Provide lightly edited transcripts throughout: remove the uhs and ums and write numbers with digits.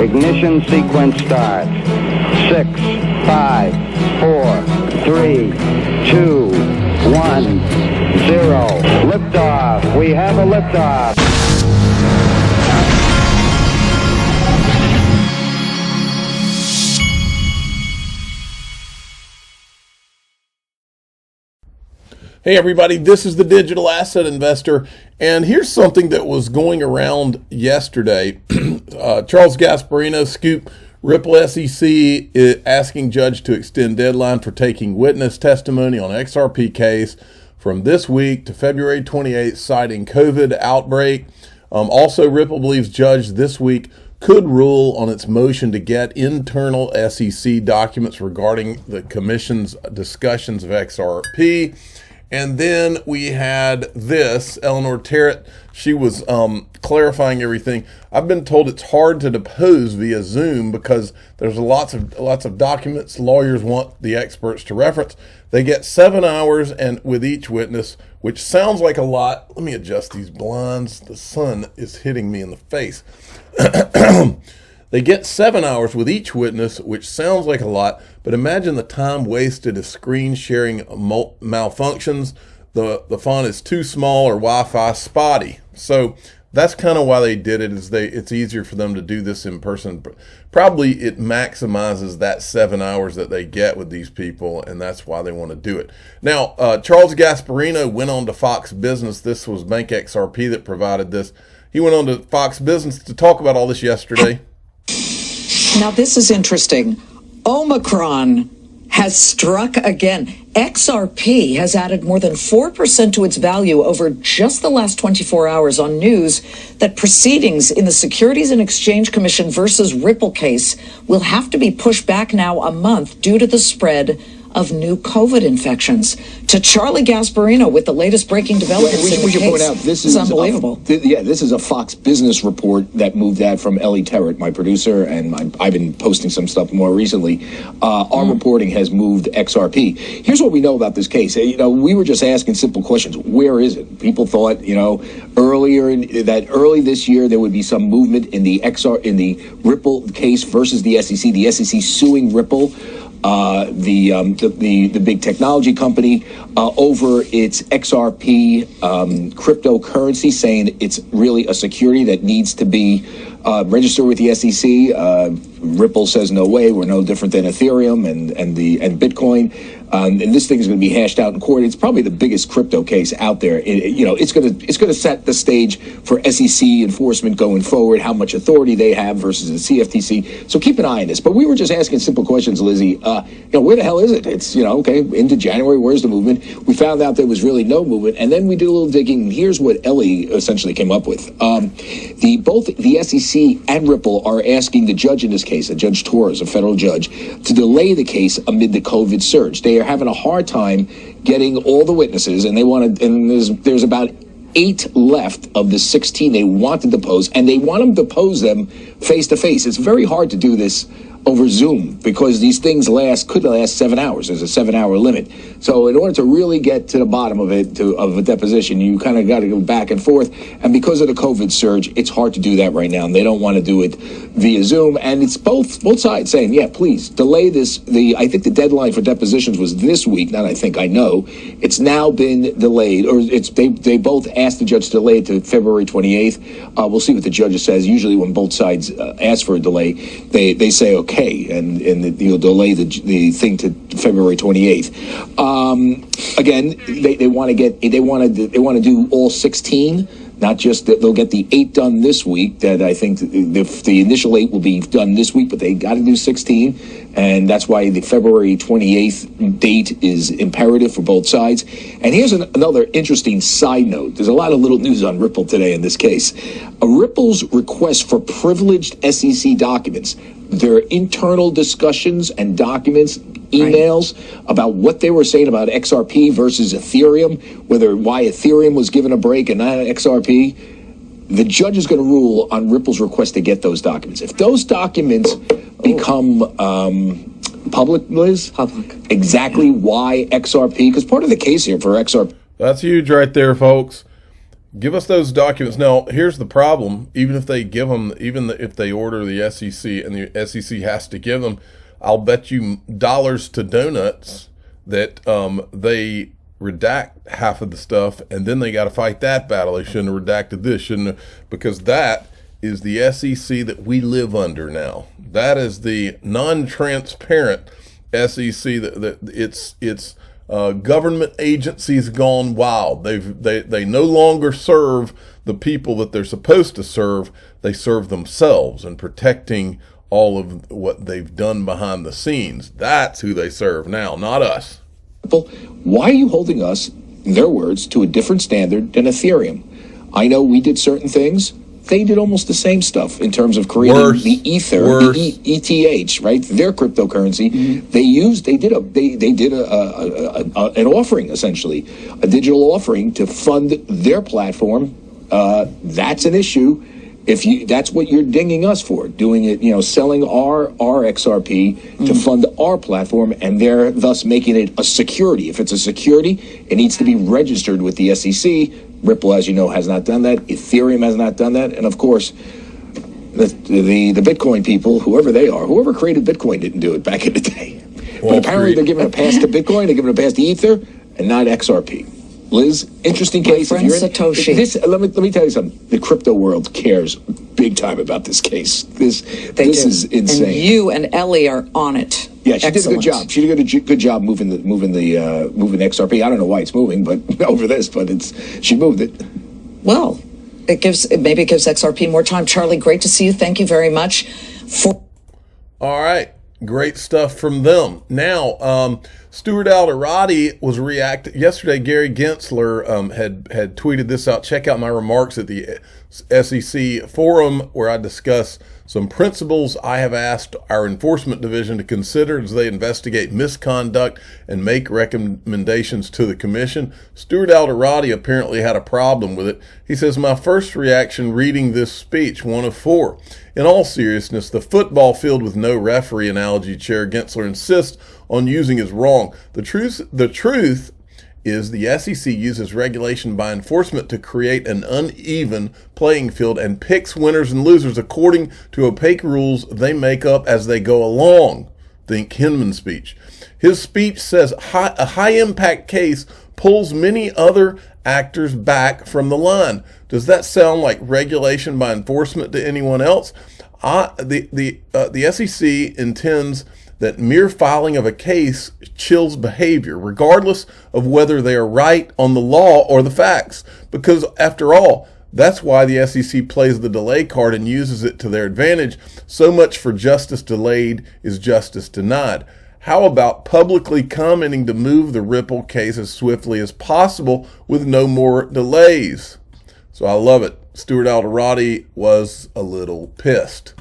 Ignition sequence starts. 6, 5, 4, 3, 2, 1, 0. Liftoff. We have a liftoff. Hey everybody, this is the Digital Asset Investor, and here's something that was going around yesterday. Charles Gasparino scoop, Ripple SEC asking judge to extend deadline for taking witness testimony on XRP case from this week to February 28th, citing COVID outbreak. Also, Ripple believes judge this week could rule on its motion to get internal SEC documents regarding the commission's discussions of XRP. And then we had this, Eleanor Terrett, she was clarifying everything. I've been told it's hard to depose via Zoom because there's lots of documents lawyers want the experts to reference. They get 7 hours and with each witness, which sounds like a lot. Let me adjust these blinds. The sun is hitting me in the face. They get 7 hours with each witness, which sounds like a lot, but imagine the time wasted if screen sharing malfunctions, the font is too small, or Wi-Fi spotty. So that's kind of why they did it, is it's easier for them to do this in person. Probably it maximizes that 7 hours that they get with these people, and that's why they want to do it. Now, Charles Gasparino went on to Fox Business. This was Bank XRP that provided this. He went on to Fox Business to talk about all this yesterday. Now, this is interesting. Omicron has struck again. XRP has added more than 4% to its value over just the last 24 hours on news that proceedings in the Securities and Exchange Commission versus Ripple case will have to be pushed back now a month due to the spread of new COVID infections. To Charlie Gasparino with the latest breaking developments in the case. Point out, this is unbelievable. This is a Fox Business report that moved that from Ellie Terrett, my producer, and I've been posting some stuff more recently. Our reporting has moved XRP. Here's what we know about this case. We were just asking simple questions. Where is it? People thought, early this year there would be some movement in the Ripple case versus the SEC. The SEC suing Ripple, the big technology company, over its XRP cryptocurrency, saying it's really a security that needs to be registered with the SEC. Ripple says no way, we're no different than Ethereum and Bitcoin. And this thing is going to be hashed out in court. It's probably the biggest crypto case out there. It's going to set the stage for SEC enforcement going forward, how much authority they have versus the CFTC. So keep an eye on this. But we were just asking simple questions, Lizzie. Where the hell is it? It's, into January, where's the movement? We found out there was really no movement. And then we did a little digging. And here's what Ellie essentially came up with. Both the SEC and Ripple are asking the judge in this case, Judge Torres, a federal judge, to delay the case amid the COVID surge. They are having a hard time getting all the witnesses, and there's about 8 left of the 16 they want to depose, and they want them to depose them face to face. It's very hard to do this over Zoom because these things could last 7 hours. There's a 7-hour limit. So in order to really get to the bottom of it, of a deposition, you kind of got to go back and forth. And because of the COVID surge, it's hard to do that right now. And they don't want to do it via Zoom. And it's both sides saying, yeah, please delay this. I think the deadline for depositions was this week. Not I know. It's now been delayed, or they both asked the judge to delay it to February 28th. We'll see what the judge says. Usually when both sides ask for a delay, they say, okay, and you'll delay the thing to February 28th. Again, they want to do all 16, not just that they'll get the 8 done this week. That I think the initial 8 will be done this week, but they got to do 16, and that's why the February 28th date is imperative for both sides. And here's another interesting side note. There's a lot of little news on Ripple today in this case. Ripple's request for privileged SEC documents, their internal discussions and documents, emails about what they were saying about XRP versus Ethereum, why Ethereum was given a break and not XRP. The judge is going to rule on Ripple's request to get those documents. If those documents become public, Liz, exactly why XRP, because part of the case here for XRP. That's huge right there, folks. Give us those documents. Now, here's the problem. Even if they give them, even if they order the SEC and the SEC has to give them, I'll bet you dollars to donuts that they redact half of the stuff, and then they got to fight that battle. They shouldn't have redacted this, shouldn't have, because that is the SEC that we live under now. That is the non-transparent SEC. That it's government agencies gone wild. They no longer serve the people that they're supposed to serve. They serve themselves and protecting all of what they've done behind the scenes. That's who they serve now, not us. Why are you holding us, in their words, to a different standard than Ethereum? I know we did certain things. They did almost the same stuff in terms of creating the Ether, the ETH, right? Their cryptocurrency. Mm-hmm. They did an offering, essentially, a digital offering to fund their platform. That's an issue. That's what you're dinging us for, doing it, selling our XRP to fund our platform, and they're thus making it a security. If it's a security, it needs to be registered with the SEC. Ripple, as you know, has not done that. Ethereum has not done that. And of course, the Bitcoin people, whoever they are, whoever created Bitcoin didn't do it back in the day. But apparently they're giving a pass to Bitcoin, they're giving a pass to Ether, and not XRP. Liz, interesting case. Friend Satoshi. Let me tell you something. The crypto world cares big time about this case. This is insane. And you and Ellie are on it. Yeah, she did a good job. She did a good job moving XRP. I don't know why it's moving, but over this, but she moved it. Well, maybe it gives XRP more time. Charlie, great to see you. Thank you very much. All right. Great stuff from them. Now, Stuart Alderati was reacting yesterday. Gary Gensler had tweeted this out. Check out my remarks at the SEC forum where I discuss some principles I have asked our enforcement division to consider as they investigate misconduct and make recommendations to the commission. Stuart Alderati apparently had a problem with it. He says, my first reaction reading this speech, one of four. In all seriousness, the football field with no referee analogy Chair Gensler insists on using is wrong. The truth is the SEC uses regulation by enforcement to create an uneven playing field and picks winners and losers according to opaque rules they make up as they go along. Think Hinman's speech. His speech says a high-impact case pulls many other actors back from the line. Does that sound like regulation by enforcement to anyone else? The SEC intends that mere filing of a case chills behavior, regardless of whether they are right on the law or the facts. Because after all, that's why the SEC plays the delay card and uses it to their advantage. So much for justice delayed is justice denied. How about publicly commenting to move the Ripple case as swiftly as possible with no more delays? So I love it. Stuart Alderati was a little pissed.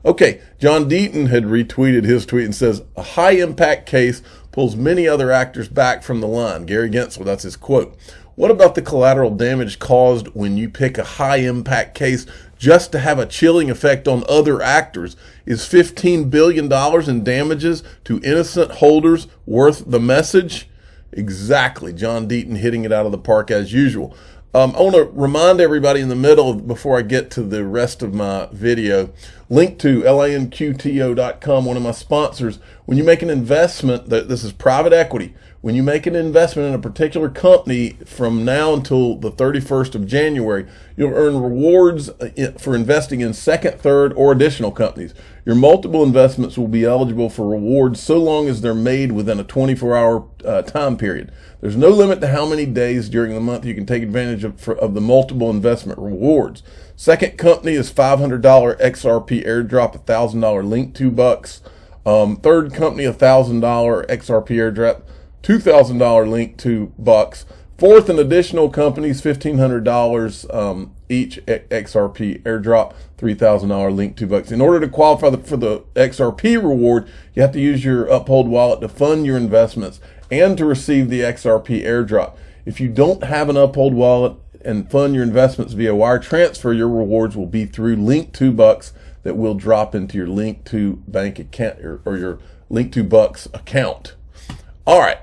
Okay, John Deaton had retweeted his tweet and says, a high-impact case pulls many other actors back from the line. Gary Gensler, that's his quote. What about the collateral damage caused when you pick a high-impact case just to have a chilling effect on other actors? Is $15 billion in damages to innocent holders worth the message? Exactly. John Deaton hitting it out of the park as usual. I want to remind everybody in the middle, before I get to the rest of my video, link to lanqto.com, one of my sponsors. When you make an investment, this is private equity. When you make an investment in a particular company from now until the 31st of January, you'll earn rewards for investing in second, third, or additional companies. Your multiple investments will be eligible for rewards so long as they're made within a 24-hour time period. There's no limit to how many days during the month you can take advantage of the multiple investment rewards. Second company is $500 XRP airdrop, $1,000 link $2. Third company, $1,000 XRP airdrop, $2,000 link $2. Fourth and additional companies, $1,500 each XRP airdrop, $3,000 link $2. In order to qualify for the XRP reward, you have to use your Uphold wallet to fund your investments and to receive the XRP airdrop. If you don't have an Uphold wallet and fund your investments via wire transfer, your rewards will be through link $2 that will drop into your link to bank account or your link $2 account. All right,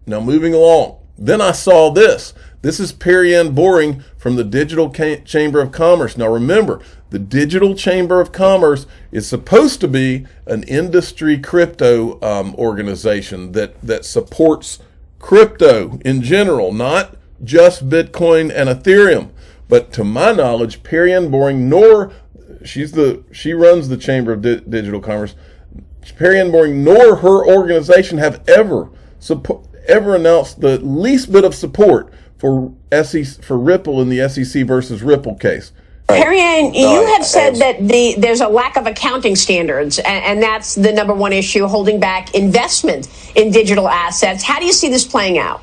now moving along. Then I saw this. This is Perianne Boring from the Digital Chamber of Commerce. Now remember, the Digital Chamber of Commerce is supposed to be an industry crypto organization that supports crypto in general, not just Bitcoin and Ethereum. But to my knowledge, Perianne Boring, she runs the Chamber of Digital Commerce. Perianne Boring nor her organization have ever announced the least bit of support for Ripple in the SEC versus Ripple case. Perianne, you have said that there's a lack of accounting standards, and that's the number one issue holding back investment in digital assets. How do you see this playing out?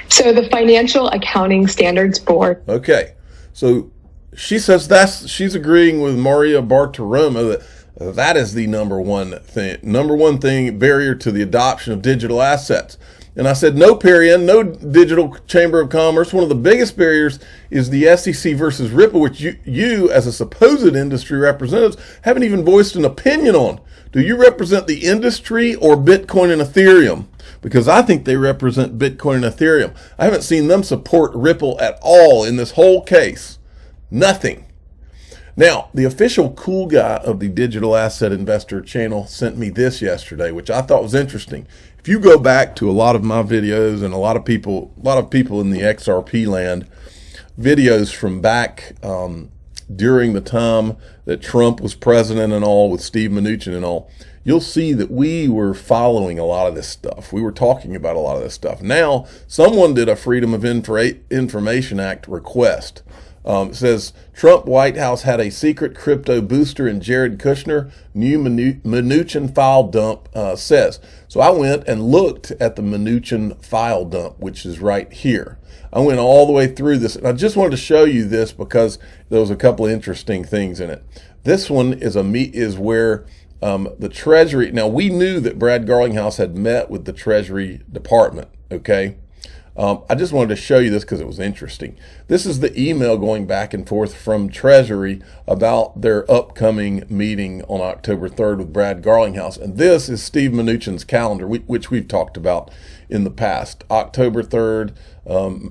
So the Financial Accounting Standards Board. Okay, so she says she's agreeing with Maria Bartiromo that is the number one thing barrier to the adoption of digital assets. And I said, no, Perianne, no Digital Chamber of Commerce. One of the biggest barriers is the SEC versus Ripple, which you as a supposed industry representatives, haven't even voiced an opinion on. Do you represent the industry or Bitcoin and Ethereum? Because I think they represent Bitcoin and Ethereum. I haven't seen them support Ripple at all in this whole case. Nothing. Now, the official cool guy of the Digital Asset Investor channel sent me this yesterday, which I thought was interesting. If you go back to a lot of my videos and a lot of people in the XRP land, videos from back during the time that Trump was president and all, with Steve Mnuchin and all, you'll see that we were following a lot of this stuff. We were talking about a lot of this stuff. Now, someone did a Freedom of Information Act request. It says, Trump White House had a secret crypto booster in Jared Kushner, new Mnuchin file dump says. So I went and looked at the Mnuchin file dump, which is right here. I went all the way through this, and I just wanted to show you this because there was a couple of interesting things in it. This one is where the Treasury, now we knew that Brad Garlinghouse had met with the Treasury Department, okay? I just wanted to show you this because it was interesting. This is the email going back and forth from Treasury about their upcoming meeting on October 3rd with Brad Garlinghouse. And this is Steve Mnuchin's calendar, which we've talked about in the past. October 3rd,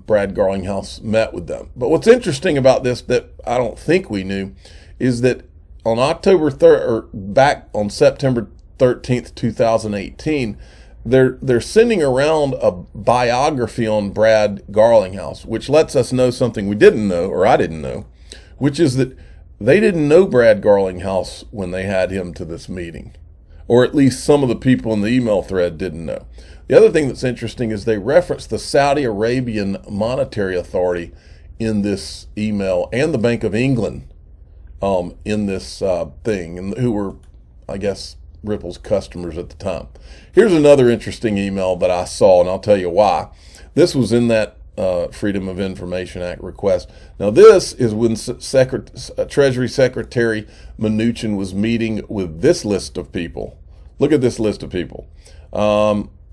Brad Garlinghouse met with them. But what's interesting about this that I don't think we knew is that on October 3rd, or back on September 13th, 2018, they're sending around a biography on Brad Garlinghouse, which lets us know something we didn't know, or I didn't know, which is that they didn't know Brad Garlinghouse when they had him to this meeting, or at least some of the people in the email thread didn't know. The other thing that's interesting is they reference the Saudi Arabian Monetary Authority in this email and the Bank of England in this thing, and who were, I guess, Ripple's customers at the time. Here's another interesting email that I saw, and I'll tell you why. This was in that Freedom of Information Act request. Now, this is when Treasury Secretary Mnuchin was meeting with this list of people. Look at this list of people.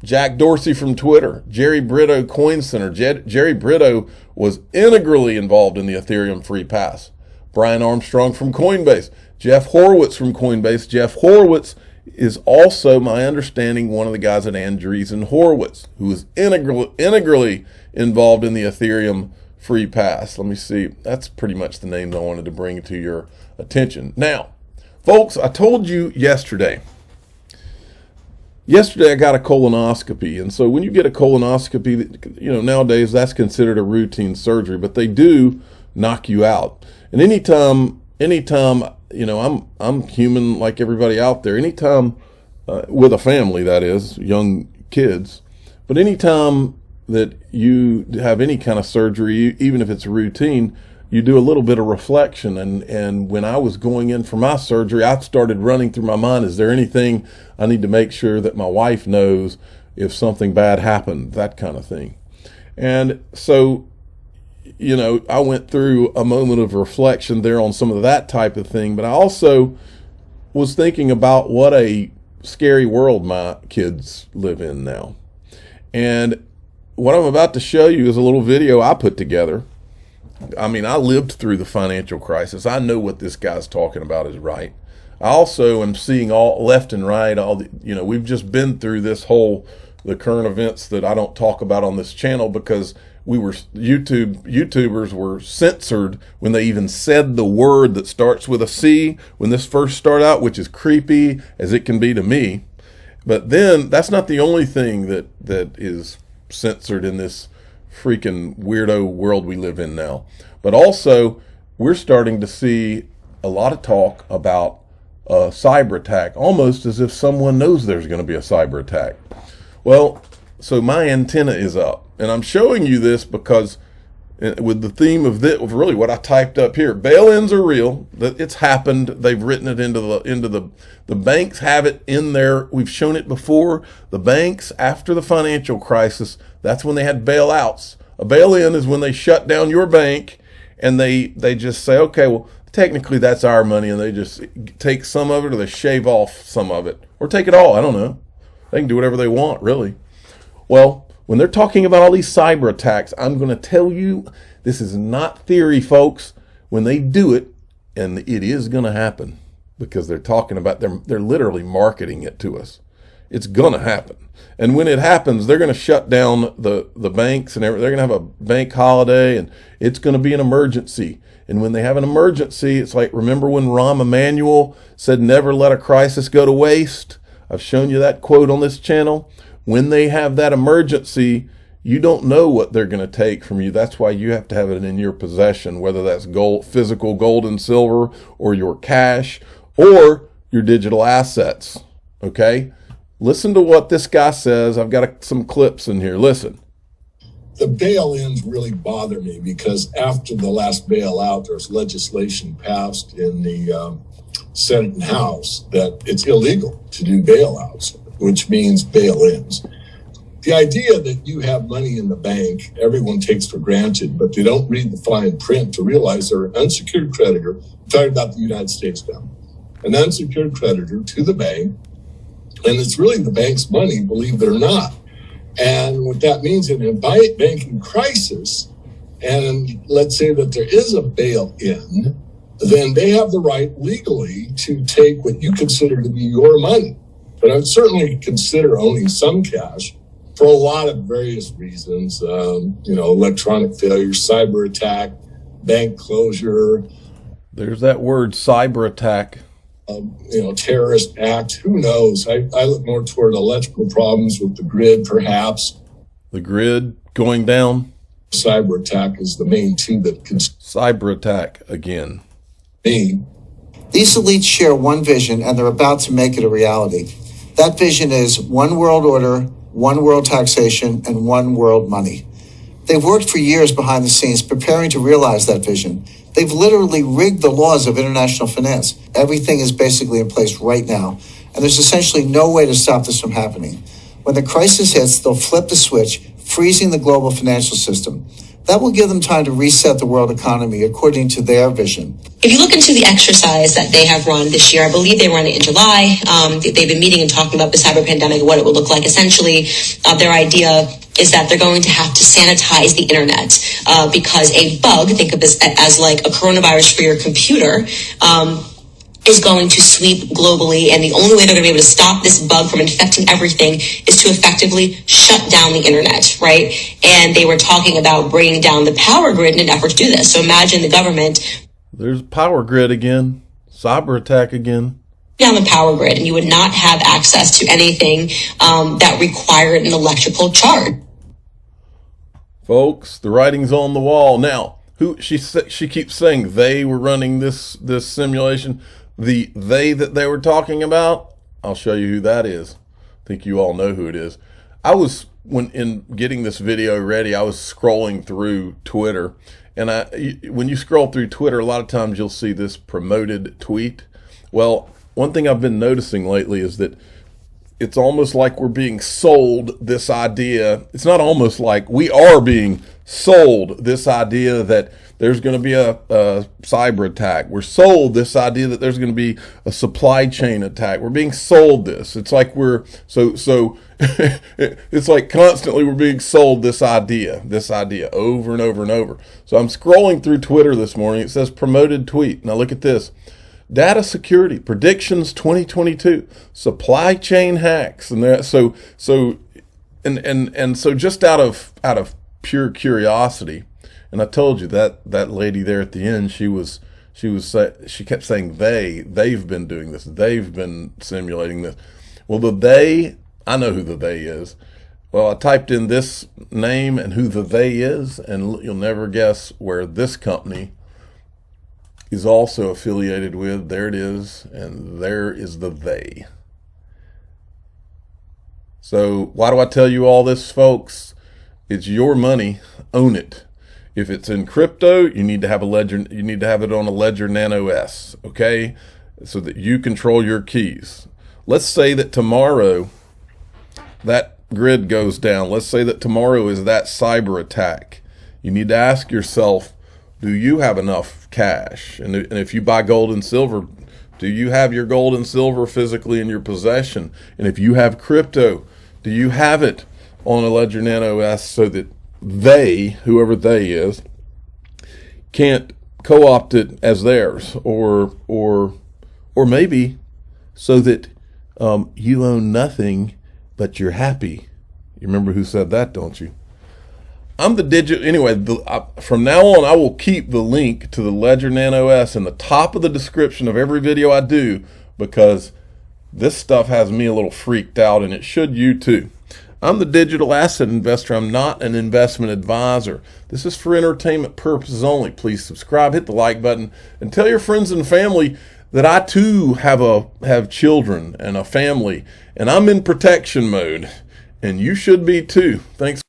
Jack Dorsey from Twitter, Jerry Brito Coin Center. Jerry Brito was integrally involved in the Ethereum Free Pass. Brian Armstrong from Coinbase. Jeff Horowitz from Coinbase. Jeff Horowitz is also, my understanding, one of the guys at Andreessen Horowitz, who is integrally involved in the Ethereum Free Pass. Let me see. That's pretty much the names I wanted to bring to your attention. Now, folks, I told you yesterday I got a colonoscopy. And so when you get a colonoscopy, nowadays that's considered a routine surgery, but they do knock you out. And anytime, I'm human like everybody out there. Anytime, with a family, that is, young kids, but anytime that you have any kind of surgery, even if it's routine, you do a little bit of reflection. And when I was going in for my surgery, I started running through my mind, is there anything I need to make sure that my wife knows if something bad happened, that kind of thing. And so, I went through a moment of reflection there on some of that type of thing, but I also was thinking about what a scary world my kids live in now. And what I'm about to show you is a little video I put together. I mean, I lived through the financial crisis. I know what this guy's talking about is right. I also am seeing all left and right, we've just been through this whole the current events that I don't talk about on this channel because YouTubers were censored when they even said the word that starts with a C when this first started out, which is creepy as it can be to me. But then that's not the only thing that is censored in this freaking weirdo world we live in now. But also, we're starting to see a lot of talk about a cyber attack, almost as if someone knows there's going to be a cyber attack. Well, so my antenna is up, and I'm showing you this because with the theme of this, really what I typed up here, bail-ins are real. It's happened. They've written it into the banks have it in there. We've shown it before. The banks after the financial crisis, that's when they had bailouts. A bail-in is when they shut down your bank and they just say, okay, well, technically that's our money, and they just take some of it or they shave off some of it or take it all. I don't know. They can do whatever they want, really. Well, when they're talking about all these cyber attacks, I'm going to tell you, this is not theory, folks. When they do it, and it is going to happen, because they're talking about, they're literally marketing it to us. It's going to happen. And when it happens, they're going to shut down the banks and everything. They're going to have a bank holiday, and it's going to be an emergency. And when they have an emergency, it's like, remember when Rahm Emanuel said, never let a crisis go to waste? I've shown you that quote on this channel. When they have that emergency, you don't know what they're going to take from you. That's why you have to have it in your possession, whether that's gold, physical gold and silver, or your cash, or your digital assets. Okay? Listen to what this guy says. I've got some clips in here. Listen. The bail-ins really bother me because after the last bailout, there's legislation passed in the Senate and House that it's illegal to do bailouts, which means bail-ins. The idea that you have money in the bank, everyone takes for granted, but they don't read the fine print to realize they're an unsecured creditor. I'm talking about the United States now. An unsecured creditor to the bank, and it's really the bank's money, believe it or not. And what that means in a banking crisis, and let's say that there is a bail-in, then they have the right legally to take what you consider to be your money. But I would certainly consider owning some cash for a lot of various reasons, electronic failure, cyber attack, bank closure. There's that word, cyber attack. Terrorist act, who knows? I look more toward electrical problems with the grid, perhaps. The grid going down? Cyber attack is the main two that can... Cyber attack again. Me. These elites share one vision, and they're about to make it a reality. That vision is one world order, one world taxation, and one world money. They've worked for years behind the scenes preparing to realize that vision. They've literally rigged the laws of international finance. Everything is basically in place right now, and there's essentially no way to stop this from happening. When the crisis hits, they'll flip the switch, freezing the global financial system. That will give them time to reset the world economy according to their vision. If you look into the exercise that they have run this year, I believe they run it in July. They've been meeting and talking about the cyber pandemic, what it would look like. Essentially, their idea is that they're going to have to sanitize the internet because a bug, think of this as like a coronavirus for your computer, is going to sweep globally, and the only way they're going to be able to stop this bug from infecting everything is to effectively shut down the internet, right? And they were talking about bringing down the power grid in an effort to do this. So imagine the government. There's power grid again, cyber attack again. Down the power grid, and you would not have access to anything that required an electrical charge. Folks, the writing's on the wall. Now, she keeps saying they were running this simulation. The they that they were talking about, I'll show you who that is. I think you all know who it is. When in getting this video ready, I was scrolling through Twitter, and when you scroll through Twitter, a lot of times you'll see this promoted tweet. Well, one thing I've been noticing lately is that it's almost like we're being sold this idea. It's not almost like, we are being sold this idea that there's going to be a cyber attack. We're sold this idea that there's going to be a supply chain attack. We're being sold this. It's like we're it's like constantly we're being sold this idea over and over and over. So I'm scrolling through Twitter this morning. It says promoted tweet. Now look at this. Data security predictions 2022 supply chain hacks, and so And so just out of pure curiosity, and I told you that lady there at the end, she kept saying they've been doing this, they've been simulating this. Well, I know who the they is. Well, I typed in this name and who the they is, and you'll never guess where this company is also affiliated with. There it is, and there is the they. So why do I tell you all this, folks? It's your money. Own it. If it's in crypto, you need to have a ledger. You need to have it on a Ledger Nano S, okay, so that you control your keys. Let's say that tomorrow that grid goes down. Let's say that tomorrow is that cyber attack. You need to ask yourself, do you have enough cash? And if you buy gold and silver, do you have your gold and silver physically in your possession? And if you have crypto, do you have it on a Ledger Nano S so that whoever they is, can't co-opt it as theirs, or maybe so that you own nothing but you're happy. You remember who said that, don't you? I'm the digital. Anyway, from now on, I will keep the link to the Ledger Nano S in the top of the description of every video I do, because this stuff has me a little freaked out, and it should you too. I'm the digital asset investor. I'm not an investment advisor. This is for entertainment purposes only. Please subscribe, hit the like button, and tell your friends and family that I too have children and a family, and I'm in protection mode, and you should be too. Thanks.